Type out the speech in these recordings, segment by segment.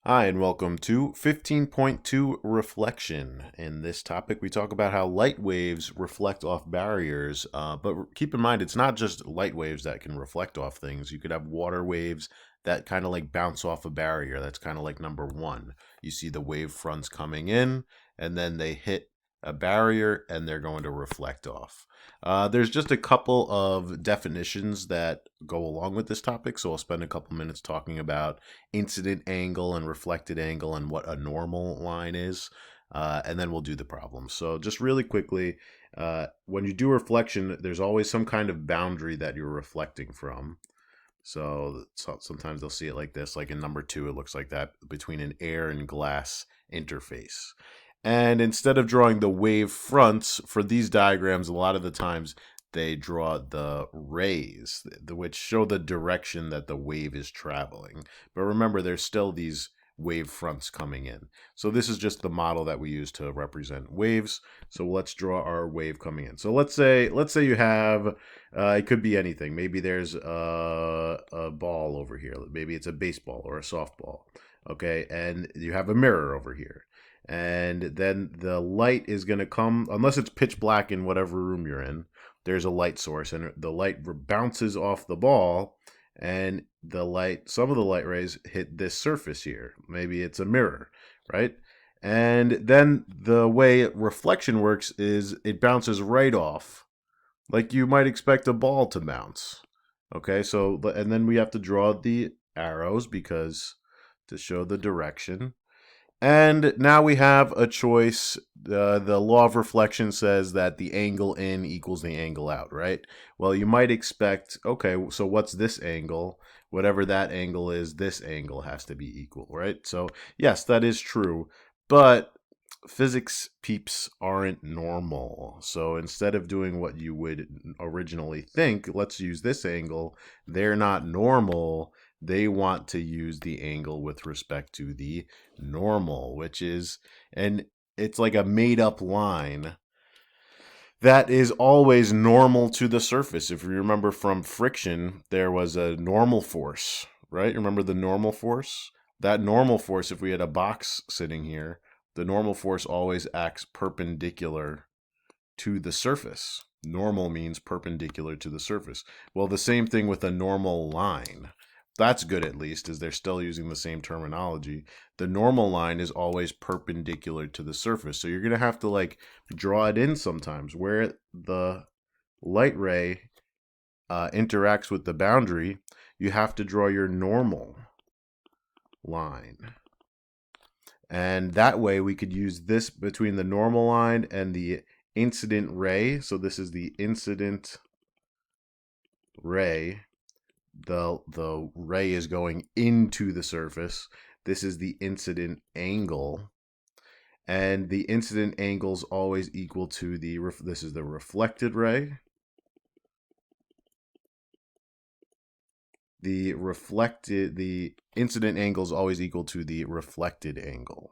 Hi, and welcome to 15.2 Reflection. In this topic, we talk about how light waves reflect off barriers. But keep in mind, it's not just light waves that can reflect off things. You could have water waves that kind of like bounce off a barrier. That's kind of like number one. You see the wave fronts coming in, and then they hit a barrier, and they're going to reflect off. There's just a couple of definitions that go along with this topic, so I'll spend a couple minutes talking about incident angle and reflected angle and what a normal line is. And then we'll do the problem. So just really quickly, when you do reflection, there's always some kind of boundary that you're reflecting from. So sometimes they'll see it like this, like in number 2, it looks like that between an air and glass interface. And instead of drawing the wave fronts for these diagrams, a lot of the times they draw the rays, which show the direction that the wave is traveling. But remember, there's still these wave fronts coming in. So this is just the model that we use to represent waves. So let's draw our wave coming in. So let's say you have, it could be anything. Maybe there's a ball over here. Maybe it's a baseball or a softball. Okay, and you have a mirror over here. And then the light is going to come, unless it's pitch black in whatever room you're in, there's a light source, and the light bounces off the ball, and some of the light rays hit this surface here. Maybe it's a mirror, right? And then the way reflection works is it bounces right off, like you might expect a ball to bounce. Okay, so, and then we have to draw the arrows because to show the direction. And now we have a choice. The law of reflection says that the angle in equals the angle out, right? Well, you might expect, okay, so what's this angle? Whatever that angle is, this angle has to be equal, right? So, yes, that is true. But physics peeps aren't normal. So instead of doing what you would originally think, let's use this angle, they're not normal. They want to use the angle with respect to the normal, which is, and it's like a made up line that is always normal to the surface. If you remember from friction, there was a normal force, right? Remember the normal force? That normal force, if we had a box sitting here, the normal force always acts perpendicular to the surface. Normal means perpendicular to the surface. Well, the same thing with a normal line. That's good, at least, as they're still using the same terminology. The normal line is always perpendicular to the surface. So you're going to have to like draw it in sometimes where the light ray interacts with the boundary. You have to draw your normal line. And that way we could use this between the normal line and the incident ray. So this is the incident ray. The ray is going into the surface. This is the incident angle. And the incident angle is always equal to this is the reflected ray. The incident angle is always equal to the reflected angle.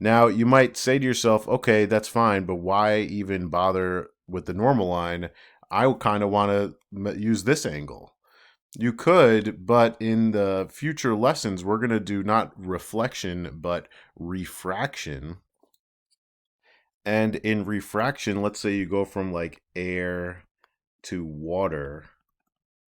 Now, you might say to yourself, okay, that's fine, but why even bother with the normal line? I kind of want to use this angle. You could, but in the future lessons, we're going to do not reflection, but refraction. And in refraction, let's say you go from like air to water.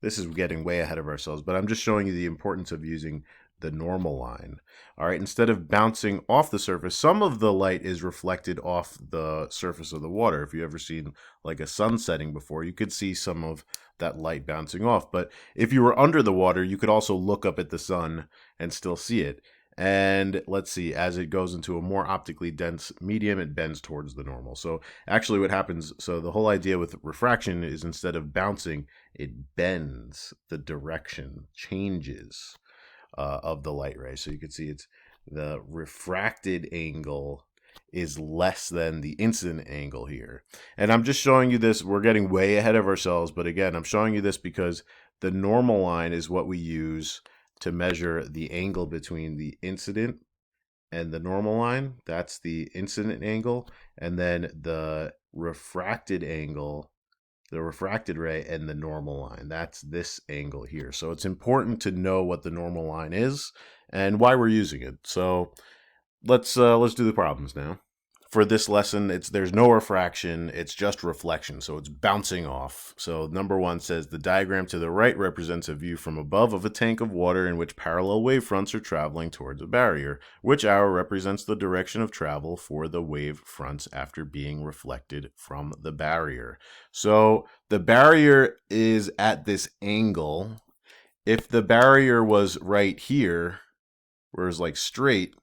This is getting way ahead of ourselves, but I'm just showing you the importance of using the normal line. All right, instead of bouncing off the surface, some of the light is reflected off the surface of the water. If you've ever seen like a sun setting before, you could see some of that light bouncing off. But if you were under the water, you could also look up at the sun and still see it. And let's see, as it goes into a more optically dense medium, it bends towards the normal. So actually what happens, so the whole idea with refraction is instead of bouncing, it bends the direction, changes of the light ray. So you can see it's the refracted angle is less than the incident angle here. And I'm just showing you this. We're getting way ahead of ourselves. But again, I'm showing you this because the normal line is what we use to measure the angle between the incident and the normal line. That's the incident angle. And then the refracted angle, the refracted ray, and the normal line. That's this angle here. So it's important to know what the normal line is and why we're using it. So let's do the problems now. For this lesson, there's no refraction, it's just reflection, so it's bouncing off. So number 1 says the diagram to the right represents a view from above of a tank of water in which parallel wave fronts are traveling towards a barrier. Which arrow represents the direction of travel for the wave fronts after being reflected from the barrier? So the barrier is at this angle. If the barrier was right here, where it's like straight,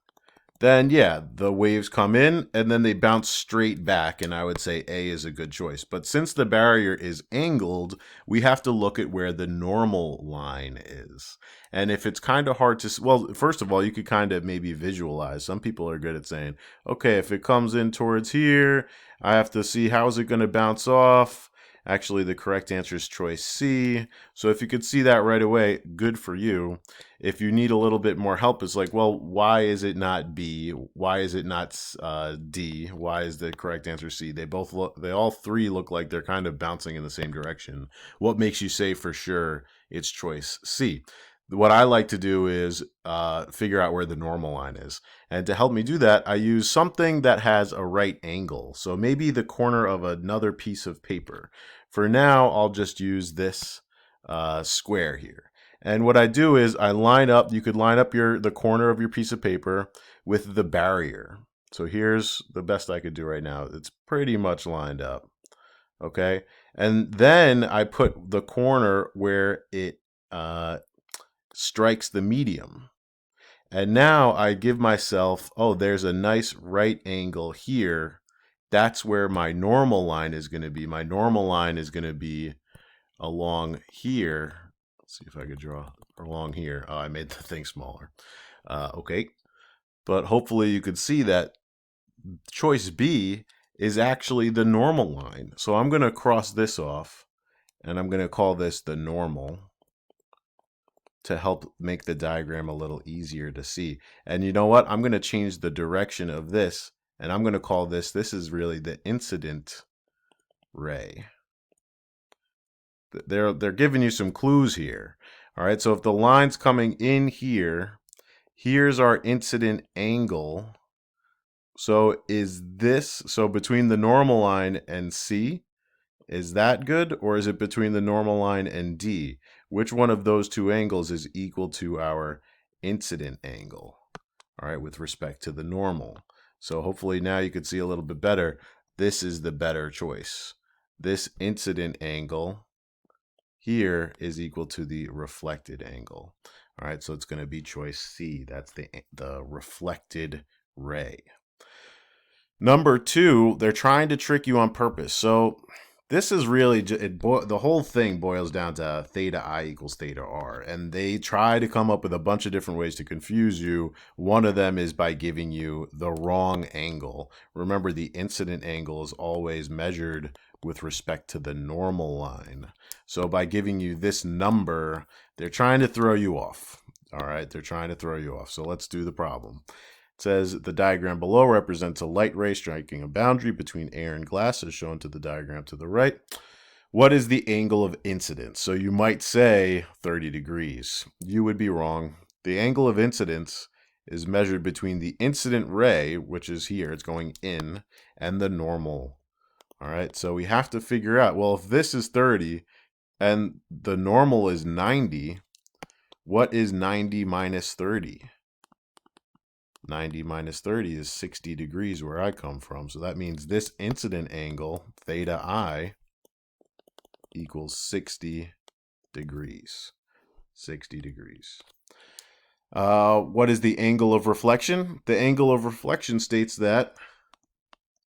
then yeah, the waves come in and then they bounce straight back, and I would say A is a good choice. But since the barrier is angled, we have to look at where the normal line is. And if it's kind of hard to, well, first of all, you could kind of maybe visualize. Some people are good at saying, okay, if it comes in towards here, I have to see how is it going to bounce off. Actually, the correct answer is choice C. So if you could see that right away, good for you. If you need a little bit more help, it's like, well, why is it not B? Why is it not D? Why is the correct answer C? They all three look like they're kind of bouncing in the same direction. What makes you say for sure it's choice C? What I like to do is figure out where the normal line is. And to help me do that, I use something that has a right angle. So maybe the corner of another piece of paper. For now, I'll just use this square here. And what I do is I line up, you could line up the corner of your piece of paper with the barrier. So here's the best I could do right now. It's pretty much lined up. Okay. And then I put the corner where it strikes the medium. And now I give myself, oh, there's a nice right angle here. That's where my normal line is going to be. My normal line is going to be along here. Let's see if I could draw along here. Oh, I made the thing smaller. Okay. But hopefully you could see that choice B is actually the normal line. So I'm going to cross this off, and I'm going to call this the normal to help make the diagram a little easier to see. And you know what? I'm going to change the direction of this, and I'm going to call this is really the incident ray. They're giving you some clues here. All right, so if the line's coming in here, here's our incident angle. So so between the normal line and C, is that good? Or is it between the normal line and D? Which one of those two angles is equal to our incident angle? All right, with respect to the normal. So hopefully now you could see a little bit better. This is the better choice. This incident angle here is equal to the reflected angle. All right, so it's going to be choice C. That's the reflected ray. Number 2, they're trying to trick you on purpose. So this is really, the whole thing boils down to theta I equals theta R. And they try to come up with a bunch of different ways to confuse you. One of them is by giving you the wrong angle. Remember, the incident angle is always measured with respect to the normal line. So by giving you this number, they're trying to throw you off. All right, they're trying to throw you off. So let's do the problem. It says the diagram below represents a light ray striking a boundary between air and glass, as shown to the diagram to the right. What is the angle of incidence? So you might say 30 degrees. You would be wrong. The angle of incidence is measured between the incident ray, which is here, it's going in, and the normal. All right, so we have to figure out, well, if this is 30 and the normal is 90, what is 90 minus 30? 90 minus 30 is 60 degrees where I come from. So that means this incident angle, theta I, equals 60 degrees. 60 degrees. What is the angle of reflection? The angle of reflection states that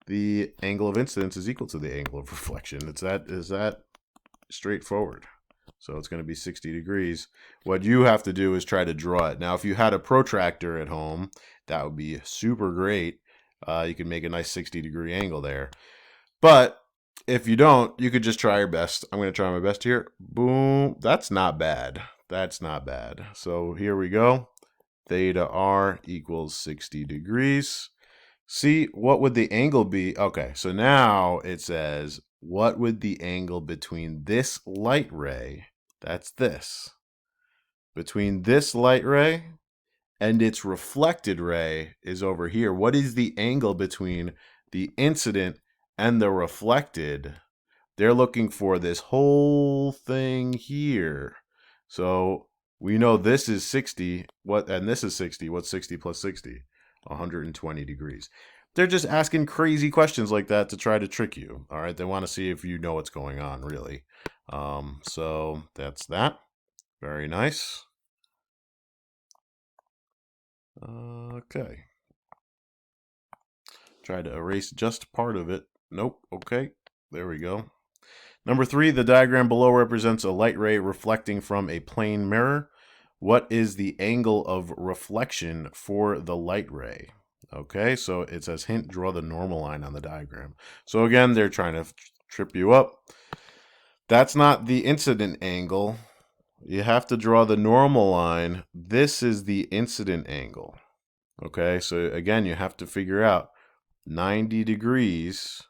the angle of incidence is equal to the angle of reflection. Is that straightforward? So it's going to be 60 degrees. What you have to do is try to draw it. Now, if you had a protractor at home, that would be super great. You could make a nice 60-degree angle there. But if you don't, you could just try your best. I'm going to try my best here. Boom. That's not bad. That's not bad. So here we go. Theta R equals 60 degrees. See, what would the angle be? Okay, so now it says what would the angle between this light ray, that's this, between this light ray and its reflected ray is over here. What is the angle between the incident and the reflected? They're looking for this whole thing here. So we know this is 60, and this is 60. What's 60 plus 60? 120 degrees. They're just asking crazy questions like that to try to trick you. All right, they want to see if you know what's going on, really. So that's that. Very nice. Okay. Try to erase just part of it. Nope. Okay. There we go. Number 3, the diagram below represents a light ray reflecting from a plane mirror. What is the angle of reflection for the light ray? Okay, so it says hint, draw the normal line on the diagram. So again, they're trying to trip you up. That's not the incident angle. You have to draw the normal line. This is the incident angle. Okay, so again, you have to figure out 90 degrees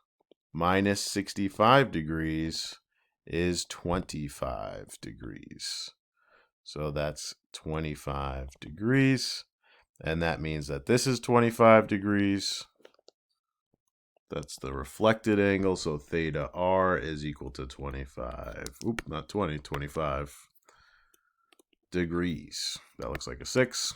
minus 65 degrees is 25 degrees. So that's 25 degrees. And that means that this is 25 degrees. That's the reflected angle. So theta R is equal to 25. Oop, not 20, 25 degrees. That looks like a 6.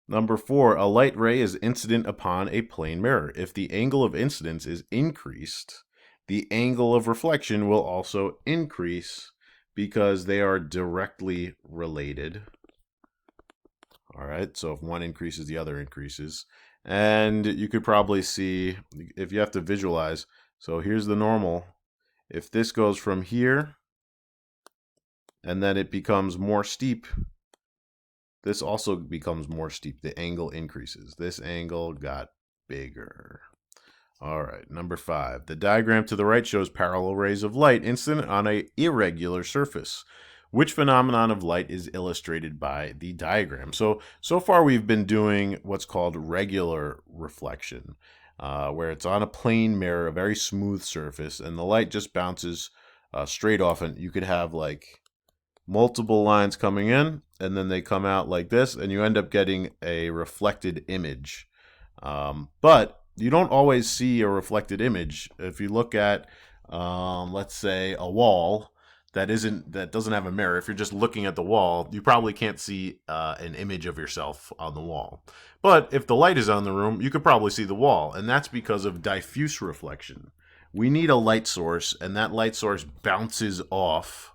Number 4, a light ray is incident upon a plane mirror. If the angle of incidence is increased, the angle of reflection will also increase because they are directly related. All right, so if one increases, the other increases. And you could probably see, if you have to visualize, so here's the normal. If this goes from here, and then it becomes more steep, this also becomes more steep. The angle increases. This angle got bigger. All right, number 5. The diagram to the right shows parallel rays of light incident on an irregular surface. Which phenomenon of light is illustrated by the diagram? So far we've been doing what's called regular reflection, where it's on a plane mirror, a very smooth surface, and the light just bounces straight off, and you could have like multiple lines coming in, and then they come out like this, and you end up getting a reflected image. But you don't always see a reflected image. If you look at, let's say, a wall that doesn't have a mirror, if you're just looking at the wall, you probably can't see an image of yourself on the wall. But if the light is on the room, you could probably see the wall, and that's because of diffuse reflection. We need a light source, and that light source bounces off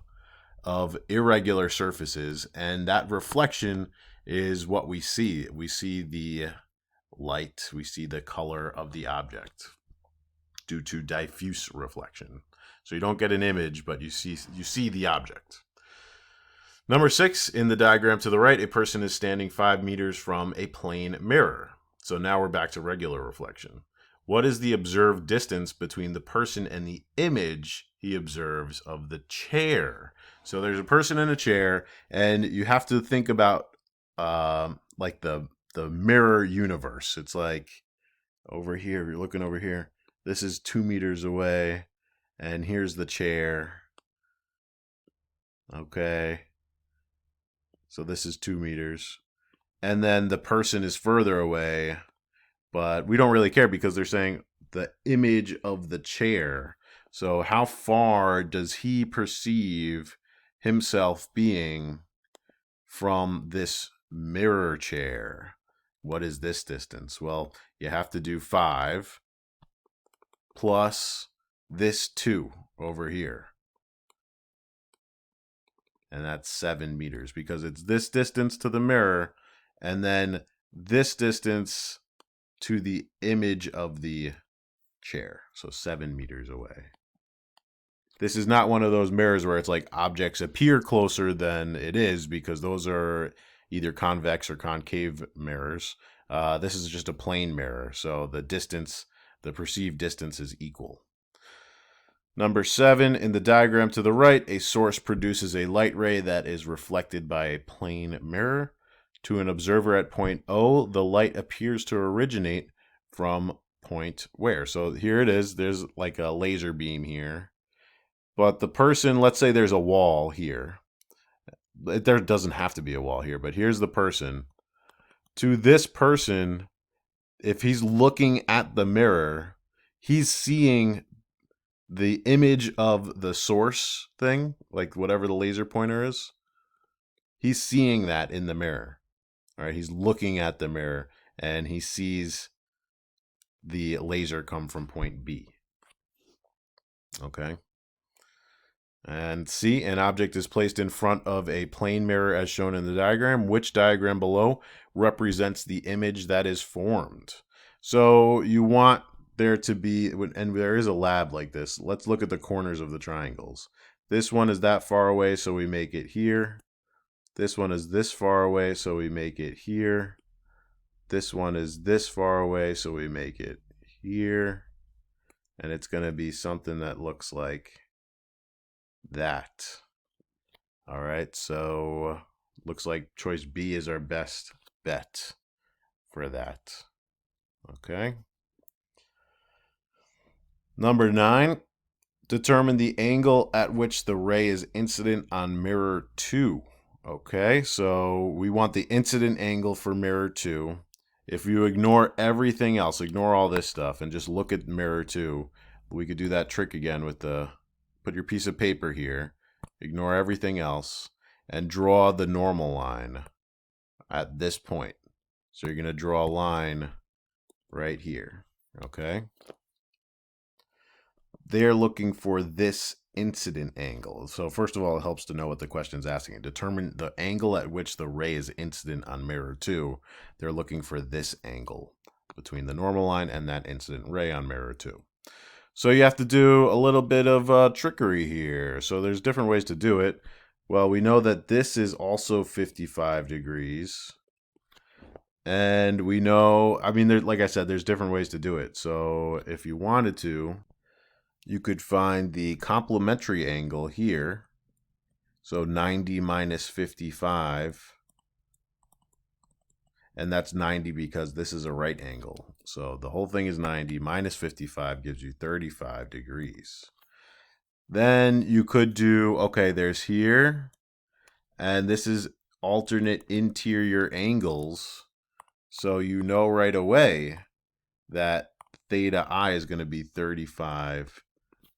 of irregular surfaces, and that reflection is what we see. We see the light, we see the color of the object due to diffuse reflection. So you don't get an image, but you see the object. Number 6, in the diagram to the right, a person is standing 5 meters from a plane mirror. So now we're back to regular reflection. What is the observed distance between the person and the image he observes of the chair? So there's a person in a chair, and you have to think about like the mirror universe. It's like over here, you're looking over here. This is 2 meters away, and here's the chair. Okay. So this is 2 meters. And then the person is further away, but we don't really care because they're saying the image of the chair. So how far does he perceive himself being from this mirror chair? What is this distance? Well, you have to do 5 plus this 2 over here. And that's 7 meters because it's this distance to the mirror and then this distance to the image of the chair. So 7 meters away. This is not one of those mirrors where it's like objects appear closer than it is, because those are either convex or concave mirrors. This is just a plane mirror, so the distance, the perceived distance, is equal. Number 7, in the diagram to the right, a source produces a light ray that is reflected by a plane mirror. To an observer at point O, the light appears to originate from point where? So here it is. There's like a laser beam here. But the person, let's say there's a wall here. There doesn't have to be a wall here, but here's the person. To this person, if he's looking at the mirror, he's seeing the image of the source thing, like whatever the laser pointer is. He's seeing that in the mirror. All right, he's looking at the mirror and he sees the laser come from point B. Okay. And C, an object is placed in front of a plane mirror as shown in the diagram. Which diagram below represents the image that is formed? So you want there to be, and there is a lab like this. Let's look at the corners of the triangles. This one is that far away, so we make it here. This one is this far away, so we make it here. This one is this far away, so we make it here. And it's going to be something that looks like that. All right, so looks like choice B is our best bet for that. Okay. Number 9, determine the angle at which the ray is incident on mirror 2. Okay, so we want the incident angle for mirror 2. If you ignore everything else, ignore all this stuff, and just look at mirror 2, we could do that trick again with the, put your piece of paper here, ignore everything else, and draw the normal line at this point. So you're going to draw a line right here, okay? They're looking for this incident angle. So first of all, it helps to know what the question's asking. Determine the angle at which the ray is incident on mirror 2. They're looking for this angle between the normal line and that incident ray on mirror 2. So you have to do a little bit of trickery here. So there's different ways to do it. Well, we know that this is also 55 degrees. And we know, I mean, like I said, there's different ways to do it. So if you wanted to, you could find the complementary angle here. So 90 minus 55. And that's 90 because this is a right angle. So the whole thing is 90 minus 55 gives you 35 degrees. Then you could do, okay, there's here. And this is alternate interior angles. So you know right away that theta I is going to be 35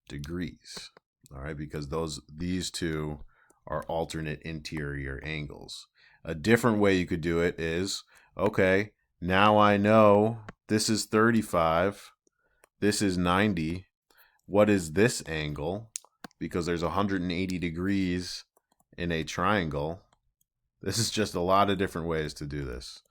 degrees. All right, because these two are alternate interior angles. A different way you could do it is, okay, now I know this is 35, this is 90. What is this angle? Because there's 180 degrees in a triangle. This is just a lot of different ways to do this.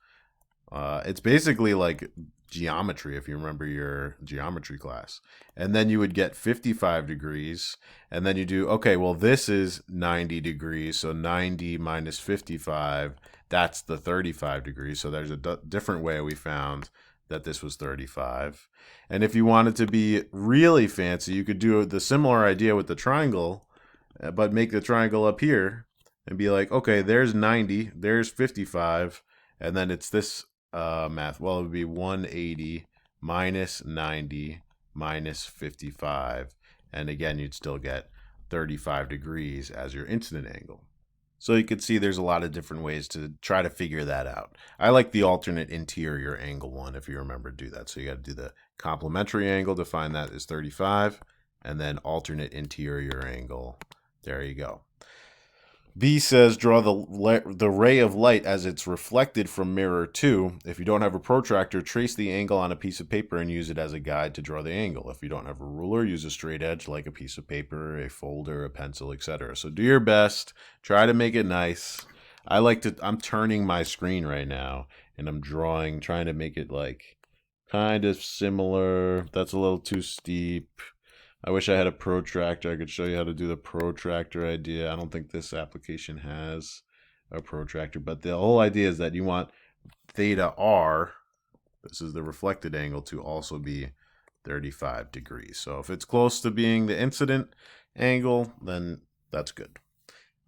It's basically like geometry, if you remember your geometry class. And then you would get 55 degrees, and then you do, okay, well, this is 90 degrees, so 90 minus 55, that's the 35 degrees. So there's a different way we found that this was 35. And if you wanted to be really fancy, you could do the similar idea with the triangle, but make the triangle up here and be like, okay, there's 90, there's 55, and then it's this math. Well, it would be 180 minus 90 minus 55. And again, you'd still get 35 degrees as your incident angle. So you can see there's a lot of different ways to try to figure that out. I like the alternate interior angle one, if you remember to do that. So you got to do the complementary angle to find that is 35, and then alternate interior angle. There you go. B says draw the ray of light as it's reflected from mirror 2. If you don't have a protractor, trace the angle on a piece of paper and use it as a guide to draw the angle. If you don't have a ruler, use a straight edge like a piece of paper, a folder, a pencil, etc. So do your best. Try to make it nice. I'm turning my screen right now and I'm trying to make it like kind of similar. That's a little too steep. I wish I had a protractor. I could show you how to do the protractor idea. I don't think this application has a protractor, but the whole idea is that you want theta R, this is the reflected angle, to also be 35 degrees. So if it's close to being the incident angle, then that's good.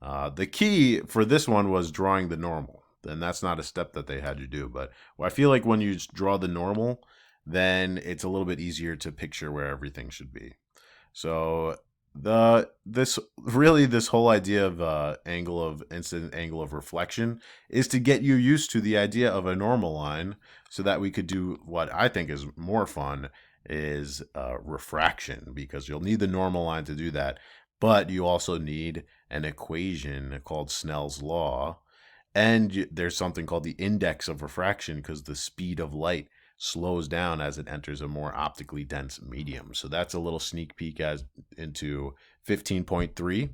The key for this one was drawing the normal. And that's not a step that they had you do, but I feel like when you draw the normal, then it's a little bit easier to picture where everything should be. So this whole idea of angle of incident, angle of reflection, is to get you used to the idea of a normal line, so that we could do what I think is more fun, is refraction, because you'll need the normal line to do that, but you also need an equation called Snell's law, and there's something called the index of refraction, because the speed of light slows down as it enters a more optically dense medium. So that's a little sneak peek as into 15.3,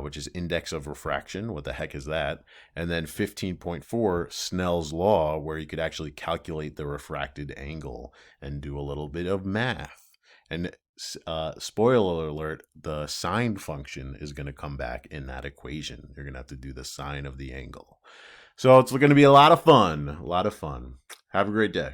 which is index of refraction. What the heck is that? And then 15.4, Snell's law, where you could actually calculate the refracted angle and do a little bit of math. And spoiler alert, the sine function is going to come back in that equation. You're going to have to do the sine of the angle. So it's going to be a lot of fun. A lot of fun. Have a great day.